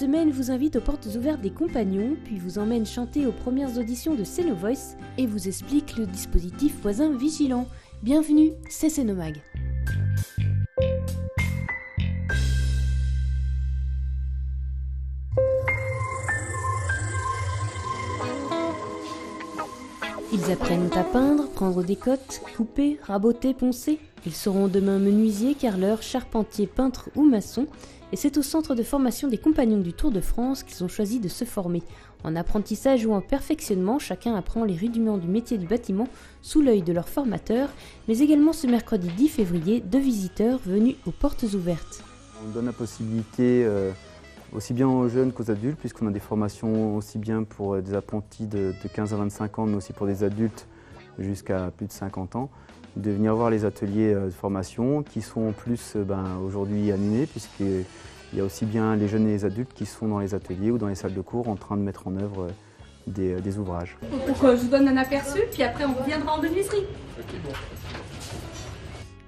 semaine vous invite aux portes ouvertes des compagnons, puis vous emmène chanter aux premières auditions de Cénovoice et vous explique le dispositif voisin vigilant. Bienvenue, c'est Cénomag. Ils apprennent à peindre, prendre des cottes, couper, raboter, poncer. Ils seront demain menuisiers, carreleurs, charpentiers, peintres ou maçons. Et c'est au centre de formation des compagnons du Tour de France qu'ils ont choisi de se former. En apprentissage ou en perfectionnement, chacun apprend les rudiments du métier du bâtiment sous l'œil de leur formateur, mais également ce mercredi 10 février, 2 visiteurs venus aux portes ouvertes. On donne la possibilité aussi bien aux jeunes qu'aux adultes, puisqu'on a des formations aussi bien pour des apprentis de 15 à 25 ans, mais aussi pour des adultes jusqu'à plus de 50 ans, de venir voir les ateliers de formation qui sont en plus aujourd'hui animés, puisqu'il y a aussi bien les jeunes et les adultes qui sont dans les ateliers ou dans les salles de cours en train de mettre en œuvre des ouvrages. Pour que je vous donne un aperçu, puis après on reviendra en menuiserie.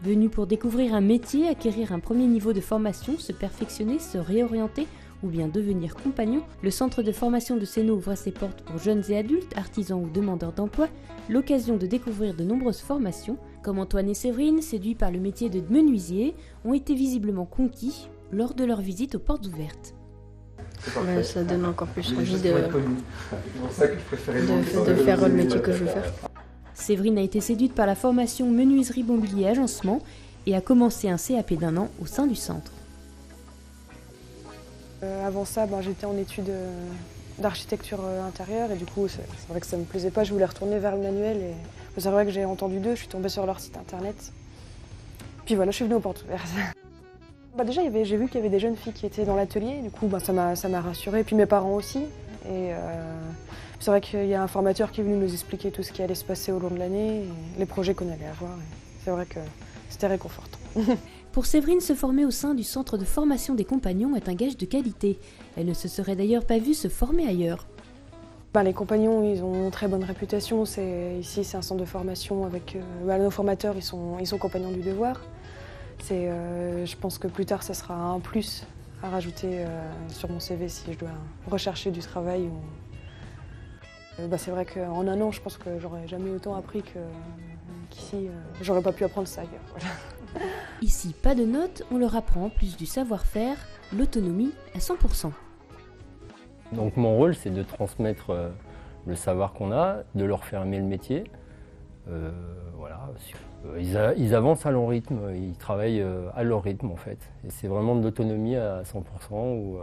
Venus pour découvrir un métier, acquérir un premier niveau de formation, se perfectionner, se réorienter ou bien devenir compagnon, le centre de formation de Céno ouvre ses portes pour jeunes et adultes, artisans ou demandeurs d'emploi, l'occasion de découvrir de nombreuses formations, comme Antoine et Séverine, séduits par le métier de menuisier, ont été visiblement conquis lors de leur visite aux portes ouvertes. Ouais, ça donne encore plus envie de faire le métier que je veux faire. Séverine a été séduite par la formation menuiserie, mobilier, agencement et a commencé un CAP d'1 an au sein du centre. Avant ça, j'étais en études d'architecture intérieure et du coup c'est vrai que ça me plaisait pas, je voulais retourner vers le manuel et c'est vrai que j'ai entendu d'eux, je suis tombée sur leur site internet. Puis voilà, je suis venue aux portes ouvertes. Déjà j'ai vu qu'il y avait des jeunes filles qui étaient dans l'atelier, du coup ça m'a rassurée, puis mes parents aussi. Et c'est vrai qu'il y a un formateur qui est venu nous expliquer tout ce qui allait se passer au long de l'année, et les projets qu'on allait avoir. C'est vrai que c'était réconfortant. Pour Séverine, se former au sein du centre de formation des compagnons est un gage de qualité. Elle ne se serait d'ailleurs pas vue se former ailleurs. Les compagnons, ils ont une très bonne réputation. Ici, c'est un centre de formation avec nos formateurs, ils sont compagnons du devoir. Je pense que plus tard, ça sera un plus à rajouter sur mon CV si je dois rechercher du travail. C'est vrai qu'en 1 an, je pense que j'aurais jamais autant appris qu'ici. J'aurais pas pu apprendre ça ailleurs. Voilà. Ici, pas de notes, on leur apprend en plus du savoir-faire, l'autonomie à 100%. Donc mon rôle, c'est de transmettre le savoir qu'on a, de leur faire aimer le métier. Voilà. Ils avancent à leur rythme, ils travaillent à leur rythme en fait. Et c'est vraiment de l'autonomie à 100% où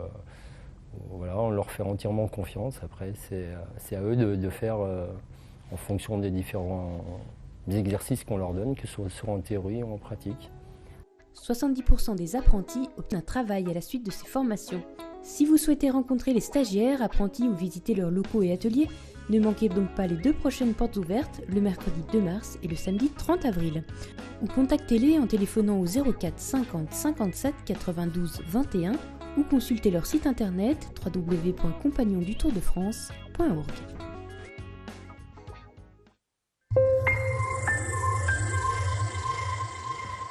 voilà, on leur fait entièrement confiance. Après, c'est à eux de faire en fonction des différents exercices qu'on leur donne, que ce soit en théorie ou en pratique. 70% des apprentis obtiennent un travail à la suite de ces formations. Si vous souhaitez rencontrer les stagiaires, apprentis ou visiter leurs locaux et ateliers, ne manquez donc pas les 2 prochaines portes ouvertes, le mercredi 2 mars et le samedi 30 avril. Ou contactez-les en téléphonant au 04 50 57 92 21 ou consultez leur site internet www.compagnondutourdefrance.org.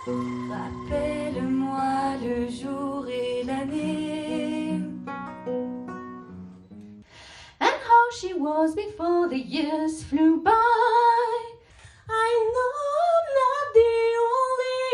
Rappelle-moi le jour et l'année, and how she was before the years flew by. I know I'm not the only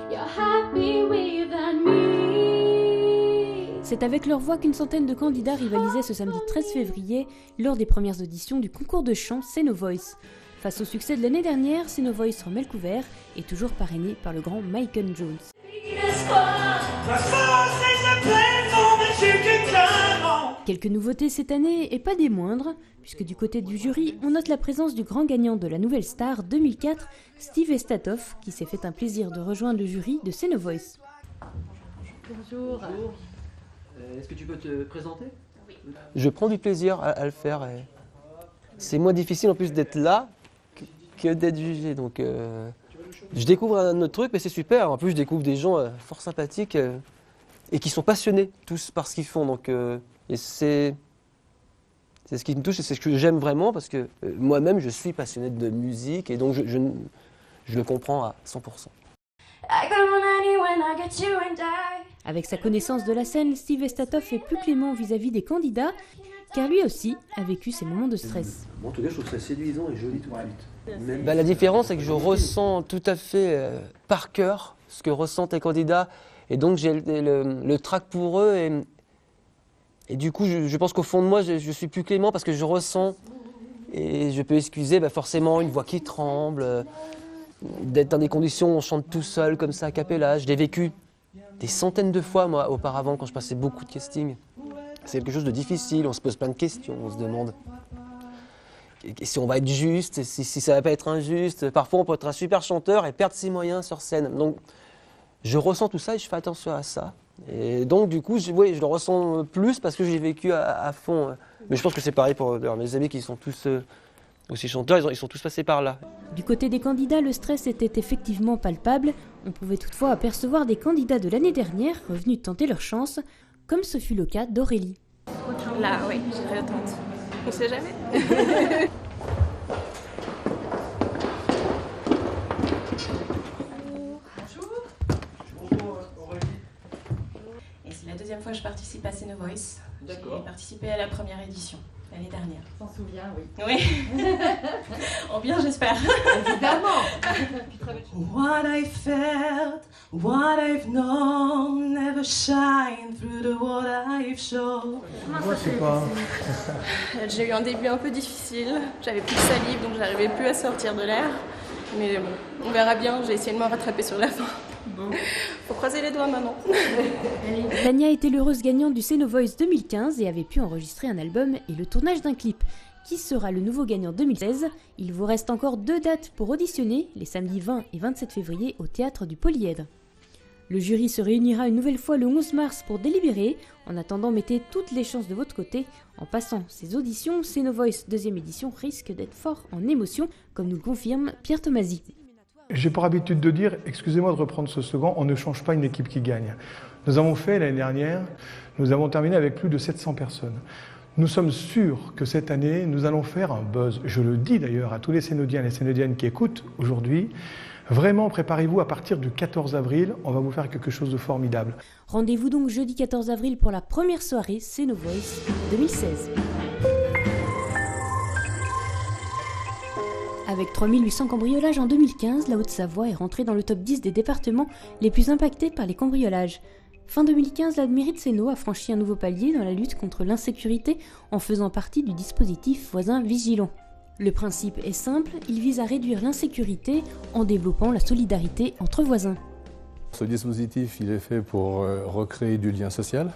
one. You're happy without me. C'est avec leur voix qu'une centaine de candidats rivalisaient ce samedi 13 février lors des premières auditions du concours de chant Cénovoice. Face au succès de l'année dernière, Cénovoice remet le couvert et toujours parrainé par le grand Michael Jones. Quelques nouveautés cette année et pas des moindres, puisque du côté du jury, on note la présence du grand gagnant de la Nouvelle Star 2004, Steve Estatoff, qui s'est fait un plaisir de rejoindre le jury de Cénovoice. Bonjour. Est-ce que tu peux te présenter? Oui. Je prends du plaisir à le faire. C'est moins difficile en plus d'être là que d'être jugé. Donc, je découvre un autre truc, mais c'est super. En plus, je découvre des gens fort sympathiques et qui sont passionnés tous par ce qu'ils font. Donc, et c'est ce qui me touche et c'est ce que j'aime vraiment parce que moi-même, je suis passionné de musique et donc je le comprends à 100%. Avec sa connaissance de la scène, Steve Estatoff est plus clément vis-à-vis des candidats, car lui aussi a vécu ces moments de stress. En tout cas, je trouve ça séduisant et joli tout de suite. La différence, c'est que je ressens tout à fait par cœur ce que ressentent les candidats. Et donc, j'ai le trac pour eux. Et du coup, je pense qu'au fond de moi, je suis plus clément parce que je ressens. Et je peux excuser forcément une voix qui tremble, d'être dans des conditions où on chante tout seul, comme ça, a cappella. Je l'ai vécu des centaines de fois, moi, auparavant, quand je passais beaucoup de casting. C'est quelque chose de difficile, on se pose plein de questions, on se demande si on va être juste, si ça va pas être injuste. Parfois, on peut être un super chanteur et perdre ses moyens sur scène. Donc, je ressens tout ça et je fais attention à ça. Et donc, du coup, je le ressens plus parce que j'ai vécu à fond. Mais je pense que c'est pareil pour mes amis qui sont tous aussi chanteurs, ils sont tous passés par là. Du côté des candidats, le stress était effectivement palpable. On pouvait toutefois apercevoir des candidats de l'année dernière revenus tenter leur chance, comme ce fut le cas d'Aurélie. Là, oui, j'irai tente. On sait jamais. Et c'est la deuxième fois que je participe à Seno Voice. J'ai participé à la première édition, l'année dernière. T'en souviens, oui. Oui. En bien, j'espère. Évidemment. What I felt, what I've known, never shine through the what I've shown. J'ai eu un début un peu difficile. J'avais plus de salive, donc j'arrivais plus à sortir de l'air. Mais bon, on verra bien. J'ai essayé de me rattraper sur la fin. Faut croiser les doigts maintenant. Tania était l'heureuse gagnante du Seno Voice 2015 et avait pu enregistrer un album et le tournage d'un clip. Qui sera le nouveau gagnant 2016 ? Il vous reste encore 2 dates pour auditionner, les samedis 20 et 27 février au théâtre du Polyèdre. Le jury se réunira une nouvelle fois le 11 mars pour délibérer. En attendant, mettez toutes les chances de votre côté. En passant ces auditions, Seno Voice 2e édition risque d'être fort en émotion, comme nous le confirme Pierre Tomasi. J'ai pour habitude de dire, excusez-moi de reprendre ce slogan, on ne change pas une équipe qui gagne. Nous avons fait l'année dernière, nous avons terminé avec plus de 700 personnes. Nous sommes sûrs que cette année, nous allons faire un buzz. Je le dis d'ailleurs à tous les Sénodiens et les Sénodiennes qui écoutent aujourd'hui. Vraiment, préparez-vous, à partir du 14 avril, on va vous faire quelque chose de formidable. Rendez-vous donc jeudi 14 avril pour la première soirée Seno Voice 2016. Avec 3800 cambriolages en 2015, la Haute-Savoie est rentrée dans le top 10 des départements les plus impactés par les cambriolages. Fin 2015, la mairie de Seno a franchi un nouveau palier dans la lutte contre l'insécurité en faisant partie du dispositif Voisins Vigilants. Le principe est simple, il vise à réduire l'insécurité en développant la solidarité entre voisins. Ce dispositif, il est fait pour recréer du lien social,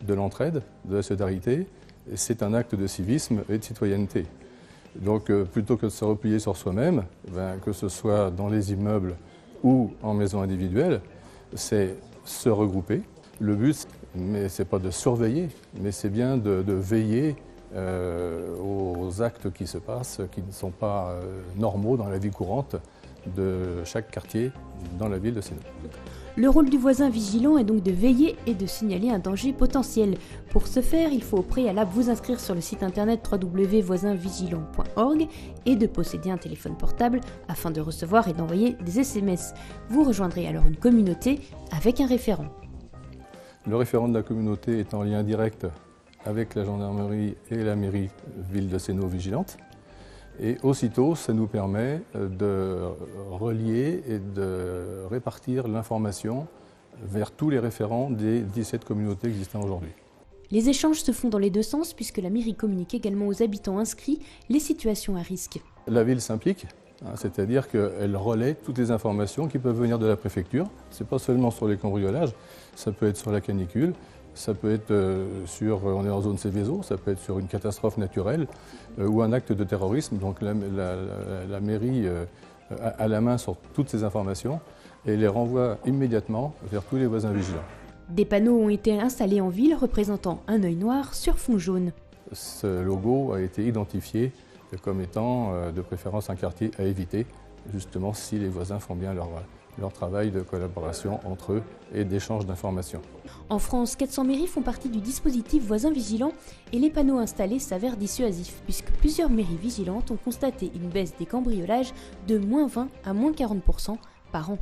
de l'entraide, de la solidarité. C'est un acte de civisme et de citoyenneté. Donc plutôt que de se replier sur soi-même, que ce soit dans les immeubles ou en maison individuelle, c'est se regrouper. Le but, mais c'est pas de surveiller, mais c'est bien de veiller aux actes qui se passent, qui ne sont pas normaux dans la vie courante de chaque quartier dans la ville de Seno. Le rôle du voisin vigilant est donc de veiller et de signaler un danger potentiel. Pour ce faire, il faut au préalable vous inscrire sur le site internet www.voisinvigilant.org et de posséder un téléphone portable afin de recevoir et d'envoyer des SMS. Vous rejoindrez alors une communauté avec un référent. Le référent de la communauté est en lien direct avec la gendarmerie et la mairie ville de Seno vigilante. Et aussitôt, ça nous permet de relier et de répartir l'information vers tous les référents des 17 communautés existantes aujourd'hui. Les échanges se font dans les deux sens puisque la mairie communique également aux habitants inscrits les situations à risque. La ville s'implique, c'est-à-dire qu'elle relaie toutes les informations qui peuvent venir de la préfecture. Ce n'est pas seulement sur les cambriolages, ça peut être sur la canicule, ça peut être on est en zone Céveso, ça peut être sur une catastrophe naturelle ou un acte de terrorisme. Donc la mairie a la main sur toutes ces informations et les renvoie immédiatement vers tous les voisins vigilants. Des panneaux ont été installés en ville représentant un œil noir sur fond jaune. Ce logo a été identifié comme étant de préférence un quartier à éviter, justement si les voisins font bien leur travail de collaboration entre eux et d'échange d'informations. En France, 400 mairies font partie du dispositif Voisins Vigilants et les panneaux installés s'avèrent dissuasifs puisque plusieurs mairies vigilantes ont constaté une baisse des cambriolages de -20 à -40% par an.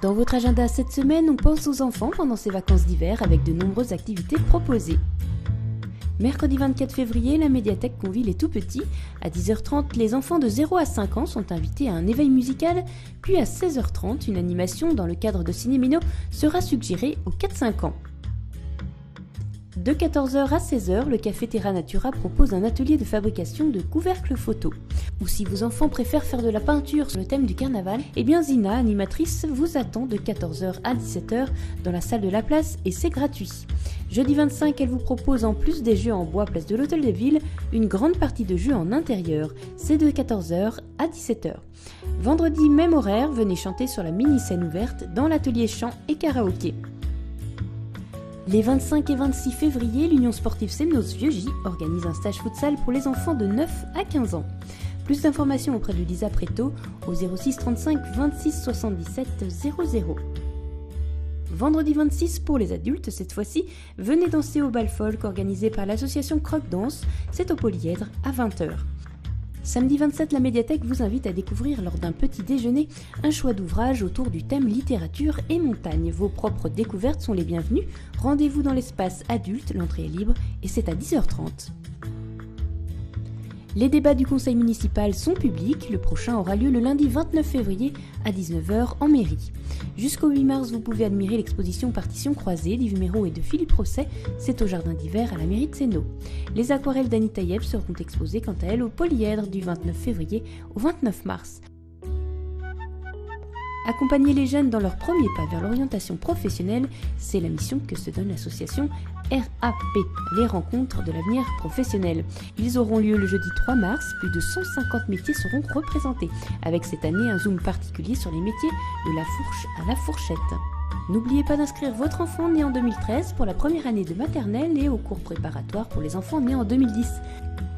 Dans votre agenda cette semaine, on pense aux enfants pendant ces vacances d'hiver avec de nombreuses activités proposées. Mercredi 24 février, la médiathèque convie les tout-petits. À 10h30, les enfants de 0 à 5 ans sont invités à un éveil musical, puis à 16h30, une animation dans le cadre de Cinémino sera suggérée aux 4-5 ans. De 14h à 16h, le Café Terra Natura propose un atelier de fabrication de couvercles photos. Ou si vos enfants préfèrent faire de la peinture sur le thème du carnaval, eh bien Zina, animatrice, vous attend de 14h à 17h dans la salle de la place et c'est gratuit. Jeudi 25, elle vous propose en plus des jeux en bois place de l'Hôtel de Ville, une grande partie de jeux en intérieur. C'est de 14h à 17h. Vendredi, même horaire, venez chanter sur la mini-scène ouverte dans l'atelier chant et karaoké. Les 25 et 26 février, l'Union sportive Semnos Vieux-Gy organise un stage futsal pour les enfants de 9 à 15 ans. Plus d'informations auprès de Lisa Préto au 06 35 26 77 00. Vendredi 26 pour les adultes, cette fois-ci, venez danser au bal folk organisé par l'association Croque Danse, c'est au Polyèdre à 20h. Samedi 27, la médiathèque vous invite à découvrir lors d'un petit déjeuner un choix d'ouvrages autour du thème littérature et montagne. Vos propres découvertes sont les bienvenues. Rendez-vous dans l'espace adulte, l'entrée est libre et c'est à 10h30. Les débats du conseil municipal sont publics. Le prochain aura lieu le lundi 29 février à 19h en mairie. Jusqu'au 8 mars, vous pouvez admirer l'exposition Partition croisée d'Yves Méraud et de Philippe Rosset. C'est au jardin d'hiver à la mairie de Sénaux. Les aquarelles d'Annie Taïeb seront exposées quant à elles au Polyèdre du 29 février au 29 mars. Accompagner les jeunes dans leur premier pas vers l'orientation professionnelle, c'est la mission que se donne l'association RAP, les rencontres de l'avenir professionnel. Ils auront lieu le jeudi 3 mars, plus de 150 métiers seront représentés, avec cette année un zoom particulier sur les métiers de la fourche à la fourchette. N'oubliez pas d'inscrire votre enfant né en 2013 pour la première année de maternelle et au cours préparatoire pour les enfants nés en 2010.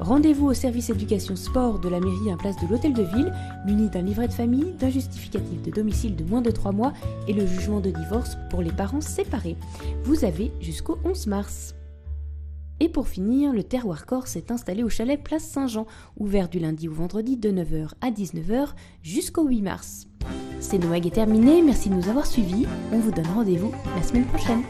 Rendez-vous au service éducation sport de la mairie en place de l'Hôtel de Ville, muni d'un livret de famille, d'un justificatif de domicile de moins de 3 mois et le jugement de divorce pour les parents séparés. Vous avez jusqu'au 11 mars. Et pour finir, le Terroir Corse est installé au chalet Place Saint-Jean, ouvert du lundi au vendredi de 9h à 19h jusqu'au 8 mars. C'est Noël est terminé, merci de nous avoir suivis. On vous donne rendez-vous la semaine prochaine.